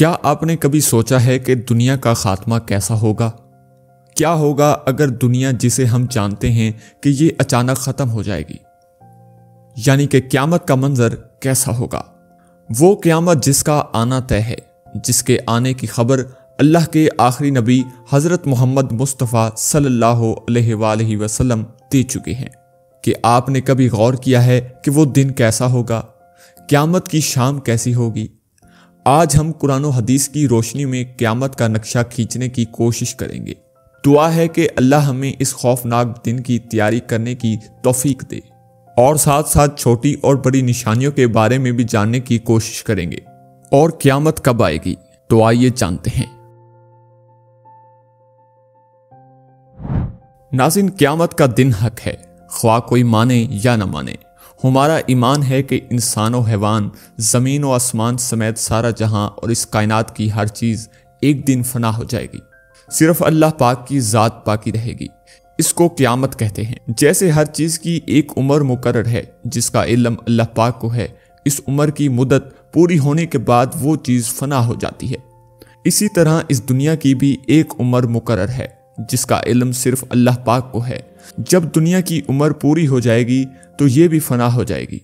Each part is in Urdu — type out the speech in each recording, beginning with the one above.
کیا آپ نے کبھی سوچا ہے کہ دنیا کا خاتمہ کیسا ہوگا؟ کیا ہوگا اگر دنیا جسے ہم جانتے ہیں کہ یہ اچانک ختم ہو جائے گی؟ یعنی کہ قیامت کا منظر کیسا ہوگا؟ وہ قیامت جس کا آنا طے ہے، جس کے آنے کی خبر اللہ کے آخری نبی حضرت محمد مصطفیٰ صلی اللہ علیہ وآلہ وسلم دے چکے ہیں۔ کہ آپ نے کبھی غور کیا ہے کہ وہ دن کیسا ہوگا؟ قیامت کی شام کیسی ہوگی؟ آج ہم قرآن و حدیث کی روشنی میں قیامت کا نقشہ کھینچنے کی کوشش کریں گے۔ دعا ہے کہ اللہ ہمیں اس خوفناک دن کی تیاری کرنے کی توفیق دے، اور ساتھ ساتھ چھوٹی اور بڑی نشانیوں کے بارے میں بھی جاننے کی کوشش کریں گے۔ اور قیامت کب آئے گی؟ تو آئیے جانتے ہیں۔ ناظرین، قیامت کا دن حق ہے، خواہ کوئی مانے یا نہ مانے۔ ہمارا ایمان ہے کہ انسان و حیوان، زمین و آسمان سمیت سارا جہاں اور اس کائنات کی ہر چیز ایک دن فنا ہو جائے گی، صرف اللہ پاک کی ذات باقی رہے گی۔ اس کو قیامت کہتے ہیں۔ جیسے ہر چیز کی ایک عمر مقرر ہے جس کا علم اللہ پاک کو ہے، اس عمر کی مدت پوری ہونے کے بعد وہ چیز فنا ہو جاتی ہے۔ اسی طرح اس دنیا کی بھی ایک عمر مقرر ہے جس کا علم صرف اللہ پاک کو ہے۔ جب دنیا کی عمر پوری ہو جائے گی تو یہ بھی فنا ہو جائے گی۔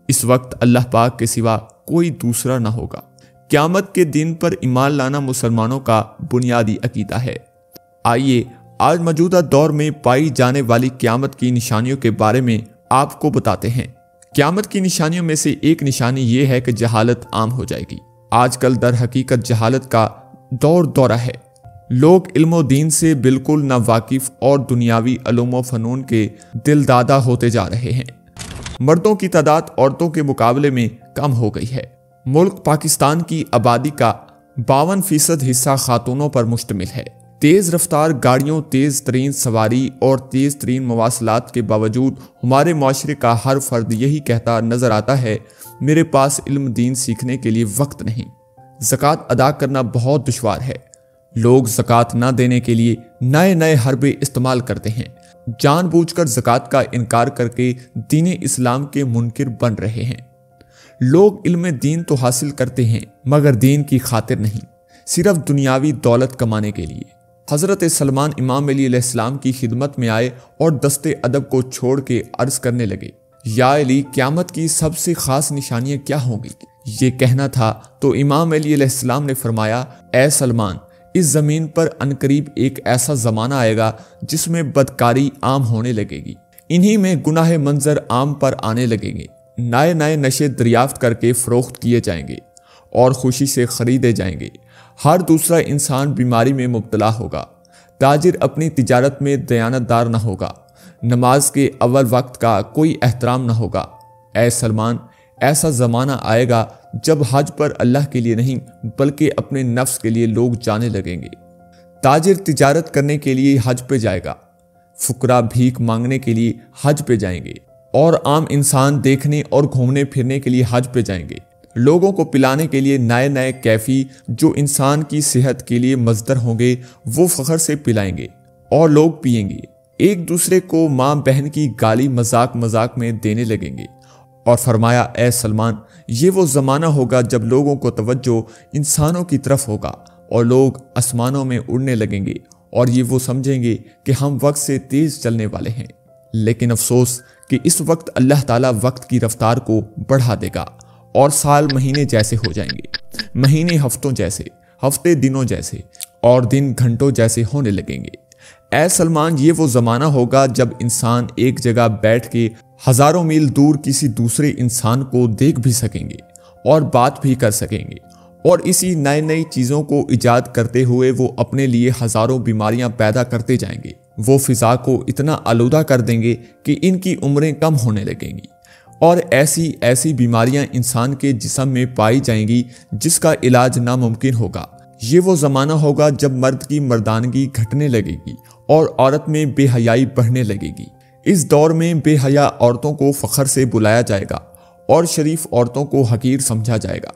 اس وقت اللہ پاک کے سوا کوئی دوسرا نہ ہوگا۔ قیامت کے دن پر ایمان لانا مسلمانوں کا بنیادی عقیدہ ہے۔ آئیے آج موجودہ دور میں پائی جانے والی قیامت کی نشانیوں کے بارے میں آپ کو بتاتے ہیں۔ قیامت کی نشانیوں میں سے ایک نشانی یہ ہے کہ جہالت عام ہو جائے گی۔ آج کل در حقیقت جہالت کا دورہ ہے۔ لوگ علم و دین سے بالکل ناواقف اور دنیاوی علوم و فنون کے دل دادہ ہوتے جا رہے ہیں۔ مردوں کی تعداد عورتوں کے مقابلے میں کم ہو گئی ہے۔ ملک پاکستان کی آبادی کا 52% حصہ خاتونوں پر مشتمل ہے۔ تیز رفتار گاڑیوں، تیز ترین سواری اور تیز ترین مواصلات کے باوجود ہمارے معاشرے کا ہر فرد یہی کہتا نظر آتا ہے، میرے پاس علم دین سیکھنے کے لیے وقت نہیں۔ زکوٰۃ ادا کرنا بہت دشوار ہے۔ لوگ زکوٰۃ نہ دینے کے لیے نئے حربے استعمال کرتے ہیں، جان بوجھ کر زکوٰۃ کا انکار کر کے دین اسلام کے منکر بن رہے ہیں۔ لوگ علم دین تو حاصل کرتے ہیں مگر دین کی خاطر نہیں، صرف دنیاوی دولت کمانے کے لیے۔ حضرت سلمان امام علیہ السلام کی خدمت میں آئے اور دست ادب کو چھوڑ کے عرض کرنے لگے، یا علی، قیامت کی سب سے خاص نشانیاں کیا ہوں گی؟ یہ کہنا تھا تو امام علیہ السلام نے فرمایا، اے سلمان، اس زمین پر عنقریب ایک ایسا زمانہ آئے گا جس میں بدکاری عام ہونے لگے گی، انہی میں گناہ منظر عام پر آنے لگیں گے، نئے نشے دریافت کر کے فروخت کیے جائیں گے اور خوشی سے خریدے جائیں گے۔ ہر دوسرا انسان بیماری میں مبتلا ہوگا، تاجر اپنی تجارت میں دیانتدار نہ ہوگا، نماز کے اول وقت کا کوئی احترام نہ ہوگا۔ اے سلمان، ایسا زمانہ آئے گا جب حج پر اللہ کے لیے نہیں بلکہ اپنے نفس کے لیے لوگ جانے لگیں گے۔ تاجر تجارت کرنے کے لیے حج پہ جائے گا، فقراء بھیک مانگنے کے لیے حج پہ جائیں گے، اور عام انسان دیکھنے اور گھومنے پھرنے کے لیے حج پہ جائیں گے۔ لوگوں کو پلانے کے لیے نئے کیفی جو انسان کی صحت کے لیے مضر ہوں گے وہ فخر سے پلائیں گے اور لوگ پئیں گے۔ ایک دوسرے کو ماں بہن کی گالی مذاق میں دینے لگیں گے، اور فرمایا، اے سلمان، یہ وہ زمانہ ہوگا جب لوگوں کو توجہ انسانوں کی طرف ہوگا اور لوگ آسمانوں میں اڑنے لگیں گے، اور یہ وہ سمجھیں گے کہ ہم وقت سے تیز چلنے والے ہیں۔ لیکن افسوس کہ اس وقت اللہ تعالیٰ وقت کی رفتار کو بڑھا دے گا، اور سال مہینے جیسے ہو جائیں گے، مہینے ہفتوں جیسے، ہفتے دنوں جیسے، اور دن گھنٹوں جیسے ہونے لگیں گے۔ اے سلمان، یہ وہ زمانہ ہوگا جب انسان ایک جگہ بیٹھ کے ہزاروں میل دور کسی دوسرے انسان کو دیکھ بھی سکیں گے اور بات بھی کر سکیں گے، اور اسی نئی چیزوں کو ایجاد کرتے ہوئے وہ اپنے لیے ہزاروں بیماریاں پیدا کرتے جائیں گے۔ وہ فضا کو اتنا آلودہ کر دیں گے کہ ان کی عمریں کم ہونے لگیں گی، اور ایسی بیماریاں انسان کے جسم میں پائی جائیں گی جس کا علاج ناممکن ہوگا۔ یہ وہ زمانہ ہوگا جب مرد کی مردانگی گھٹنے لگے گی اور عورت میں بے حیائی بڑھنے لگے گی۔ اس دور میں بے حیا عورتوں کو فخر سے بلایا جائے گا اور شریف عورتوں کو حقیر سمجھا جائے گا۔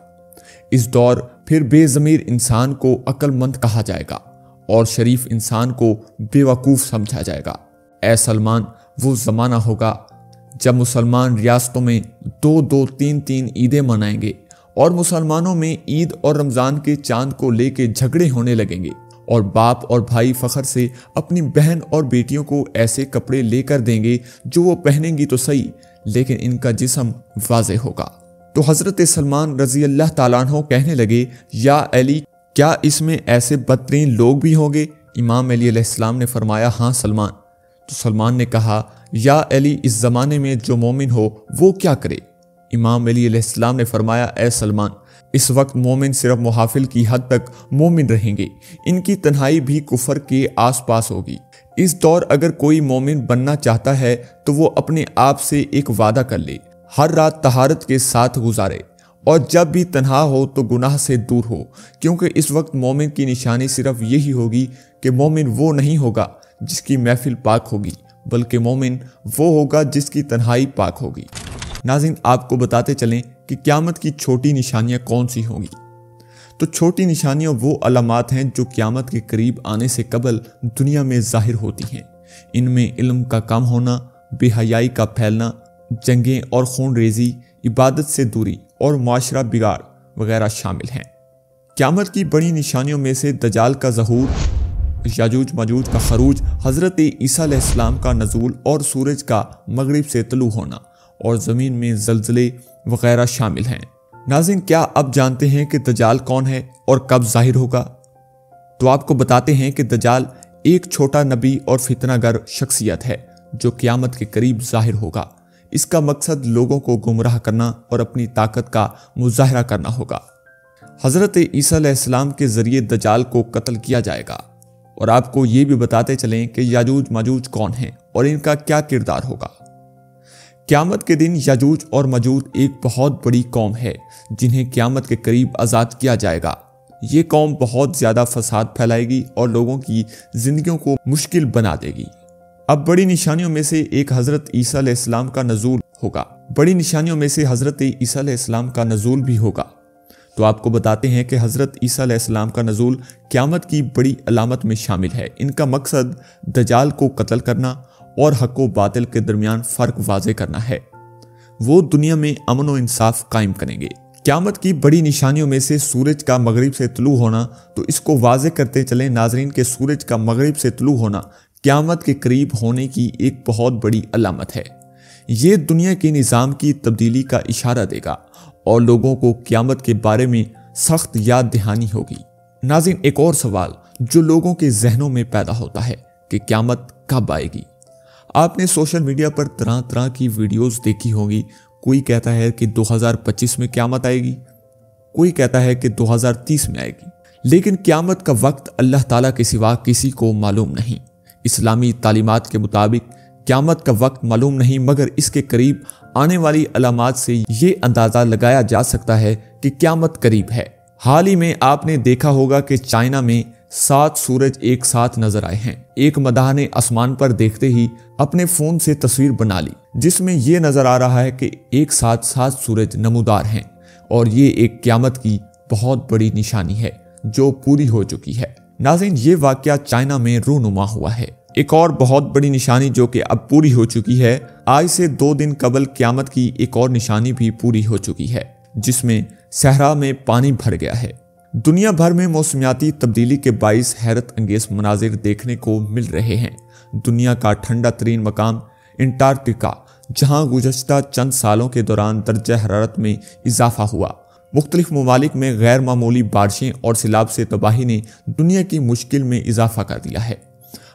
اس دور پھر بے ضمیر انسان کو عقل مند کہا جائے گا اور شریف انسان کو بے وقوف سمجھا جائے گا۔ اے سلمان، وہ زمانہ ہوگا جب مسلمان ریاستوں میں 2-2 3-3 عیدیں منائیں گے اور مسلمانوں میں عید اور رمضان کے چاند کو لے کے جھگڑے ہونے لگیں گے اور باپ اور بھائی فخر سے اپنی بہن اور بیٹیوں کو ایسے کپڑے لے کر دیں گے جو وہ پہنیں گی تو صحیح لیکن ان کا جسم واضح ہوگا۔ تو حضرت سلمان رضی اللہ تعالیٰ عنہ کہنے لگے یا علی کیا اس میں ایسے بدترین لوگ بھی ہوں گے؟ امام علی علیہ السلام نے فرمایا ہاں سلمان۔ تو سلمان نے کہا یا علی اس زمانے میں جو مومن ہو وہ کیا کرے؟ امام علی علیہ السلام نے فرمایا اے سلمان اس وقت مومن صرف محافل کی حد تک مومن رہیں گے، ان کی تنہائی بھی کفر کے آس پاس ہوگی۔ اس دور اگر کوئی مومن بننا چاہتا ہے تو وہ اپنے آپ سے ایک وعدہ کر لے، ہر رات طہارت کے ساتھ گزارے اور جب بھی تنہا ہو تو گناہ سے دور ہو، کیونکہ اس وقت مومن کی نشانی صرف یہی ہوگی کہ مومن وہ نہیں ہوگا جس کی محفل پاک ہوگی بلکہ مومن وہ ہوگا جس کی تنہائی پاک ہوگی۔ ناظرین آپ کو بتاتے چلیں کہ قیامت کی چھوٹی نشانیاں کون سی ہوں گی؟ تو چھوٹی نشانیاں وہ علامات ہیں جو قیامت کے قریب آنے سے قبل دنیا میں ظاہر ہوتی ہیں۔ ان میں علم کا کم ہونا، بے حیائی کا پھیلنا، جنگیں اور خون ریزی، عبادت سے دوری اور معاشرہ بگاڑ وغیرہ شامل ہیں۔ قیامت کی بڑی نشانیوں میں سے دجال کا ظہور، یاجوج ماجوج کا خروج، حضرت عیسیٰ علیہ السلام کا نزول اور سورج کا مغرب سے طلوع ہونا اور زمین میں زلزلے وغیرہ شامل ہیں۔ ناظرین کیا اب جانتے ہیں کہ دجال کون ہے اور کب ظاہر ہوگا؟ تو آپ کو بتاتے ہیں کہ دجال ایک چھوٹا نبی اور فتنہ گر شخصیت ہے جو قیامت کے قریب ظاہر ہوگا۔ اس کا مقصد لوگوں کو گمراہ کرنا اور اپنی طاقت کا مظاہرہ کرنا ہوگا۔ حضرت عیسیٰ علیہ السلام کے ذریعے دجال کو قتل کیا جائے گا۔ اور آپ کو یہ بھی بتاتے چلیں کہ یاجوج ماجوج کون ہیں اور ان کا کیا کردار ہوگا۔ قیامت کے دن یاجوج اور ماجوج ایک بہت بڑی قوم ہے جنہیں قیامت کے قریب آزاد کیا جائے گا۔ یہ قوم بہت زیادہ فساد پھیلائے گی اور لوگوں کی زندگیوں کو مشکل بنا دے گی۔ اب بڑی نشانیوں میں سے ایک حضرت عیسیٰ علیہ السلام کا نزول ہوگا۔ بڑی نشانیوں میں سے حضرت عیسیٰ علیہ السلام کا نزول بھی ہوگا۔ تو آپ کو بتاتے ہیں کہ حضرت عیسیٰ علیہ السلام کا نزول قیامت کی بڑی علامت میں شامل ہے۔ ان کا مقصد دجال کو قتل کرنا اور حق و باطل کے درمیان فرق واضح کرنا ہے۔ وہ دنیا میں امن و انصاف قائم کریں گے۔ قیامت کی بڑی نشانیوں میں سے سورج کا مغرب سے طلوع ہونا، تو اس کو واضح کرتے چلیں ناظرین کہ سورج کا مغرب سے طلوع ہونا قیامت کے قریب ہونے کی ایک بہت بڑی علامت ہے۔ یہ دنیا کے نظام کی تبدیلی کا اشارہ دے گا اور لوگوں کو قیامت کے بارے میں سخت یاد دہانی ہوگی۔ ناظرین ایک اور سوال جو لوگوں کے ذہنوں میں پیدا ہوتا ہے کہ قیامت کب آئے گی؟ آپ نے سوشل میڈیا پر طرح طرح کی ویڈیوز دیکھی ہوگی۔ کوئی کہتا ہے کہ 2025 میں قیامت آئے گی، کوئی کہتا ہے کہ 2030 میں آئے گی، لیکن قیامت کا وقت اللہ تعالیٰ کے سوا کسی کو معلوم نہیں۔ اسلامی تعلیمات کے مطابق قیامت کا وقت معلوم نہیں، مگر اس کے قریب آنے والی علامات سے یہ اندازہ لگایا جا سکتا ہے کہ قیامت قریب ہے۔ حال ہی میں آپ نے دیکھا ہوگا کہ چائنا میں 7 سورج ایک ساتھ نظر آئے ہیں۔ ایک مداح نے آسمان پر دیکھتے ہی اپنے فون سے تصویر بنا لی جس میں یہ نظر آ رہا ہے کہ ایک ساتھ 7 سورج نمودار ہیں اور یہ ایک قیامت کی بہت بڑی نشانی ہے جو پوری ہو چکی ہے۔ ناظرین یہ واقعہ چائنا میں رونما ہوا ہے۔ ایک اور بہت بڑی نشانی جو کہ اب پوری ہو چکی ہے، آج سے 2 دن قبل قیامت کی ایک اور نشانی بھی پوری ہو چکی ہے جس میں صحرا میں پانی بھر گیا ہے۔ دنیا بھر میں موسمیاتی تبدیلی کے باعث حیرت انگیز مناظر دیکھنے کو مل رہے ہیں۔ دنیا کا ٹھنڈا ترین مقام انٹارکٹیکا، جہاں گزشتہ چند سالوں کے دوران درجہ حرارت میں اضافہ ہوا، مختلف ممالک میں غیر معمولی بارشیں اور سیلاب سے تباہی نے دنیا کی مشکل میں اضافہ کر دیا ہے۔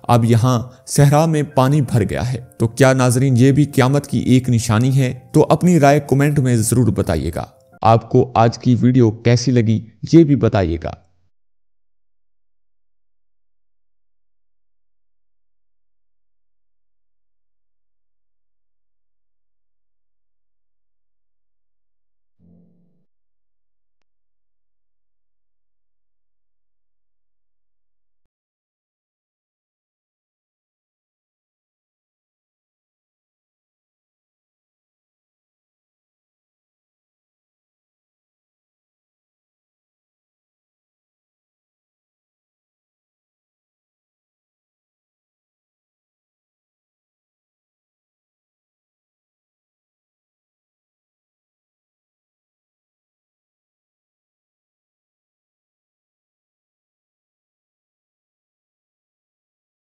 اب یہاں صحرا میں پانی بھر گیا ہے۔ تو کیا ناظرین یہ بھی قیامت کی ایک نشانی ہے؟ تو اپنی رائے کمنٹ میں ضرور بتائیے گا۔ آپ کو آج کی ویڈیو کیسی لگی یہ بھی بتائیے گا۔